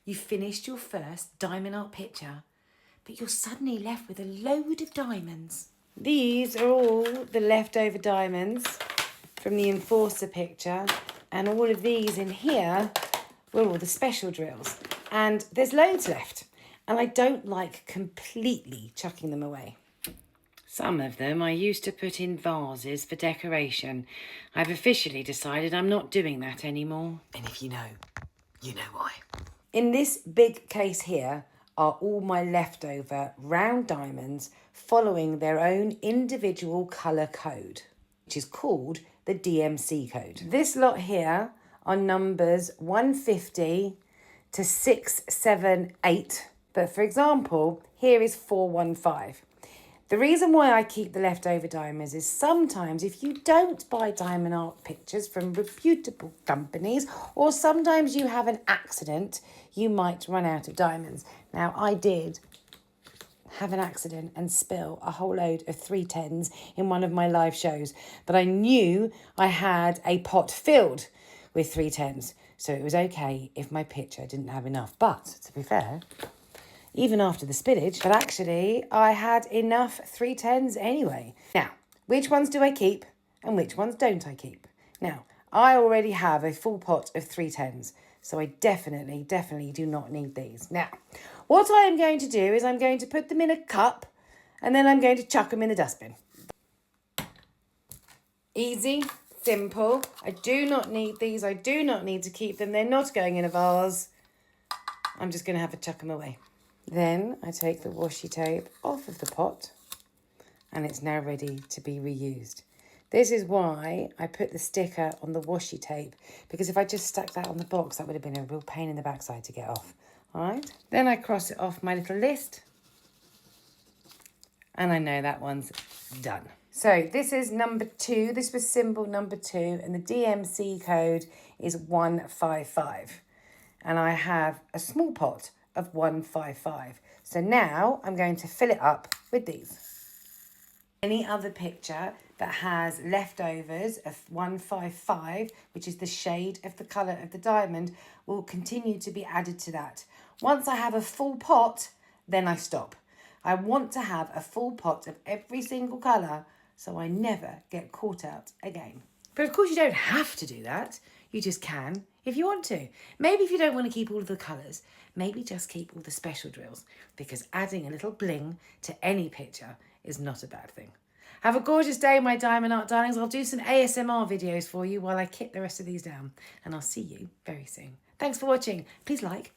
You've finished your first diamond art picture, but you're suddenly left with a load of diamonds. These are all the leftover diamonds from the Enforcer picture, and all of these in here were all the special drills. And there's loads left, and I don't like completely chucking them away. Some of them I used to put in vases for decoration. I've officially decided I'm not doing that anymore. And if you know why. In this big case here are all my leftover round diamonds following their own individual colour code, which is called the DMC code. This lot here are numbers 150 to 678. But for example, here is 415. The reason why I keep the leftover diamonds is sometimes if you don't buy diamond art pictures from reputable companies, or sometimes you have an accident, you might run out of diamonds. Now, I did have an accident and spill a whole load of 310s in one of my live shows, but I knew I had a pot filled with 310s, so it was okay if my picture didn't have enough. But to be fair, even after the spillage, but actually I had enough 310s anyway. Now, which ones do I keep and which ones don't I keep? Now, I already have a full pot of 310s, so I definitely do not need these. Now, what I am going to do is I'm going to put them in a cup and then I'm going to chuck them in the dustbin. Easy, simple. I do not need these. I do not need to keep them. They're not going in a vase. I'm just going to have to chuck them away. Then I take the washi tape off of the pot and it's now ready to be reused. This is why I put the sticker on the washi tape, because if I just stuck that on the box, that would have been a real pain in the backside to get off. All right. Then I cross it off my little list and I know that one's done. So this is number 2. This was symbol number 2 and the DMC code is 155. And I have a small pot of 155. So now I'm going to fill it up with these. Any other picture that has leftovers of 155, which is the shade of the colour of the diamond, will continue to be added to that. Once I have a full pot, then I stop. I want to have a full pot of every single colour so I never get caught out again. But of course you don't have to do that. You just can if you want to. Maybe if you don't want to keep all of the colours, maybe just keep all the special drills, because adding a little bling to any picture is not a bad thing. Have a gorgeous day, my diamond art darlings. I'll do some ASMR videos for you while I kit the rest of these down, and I'll see you very soon. Thanks for watching. Please like,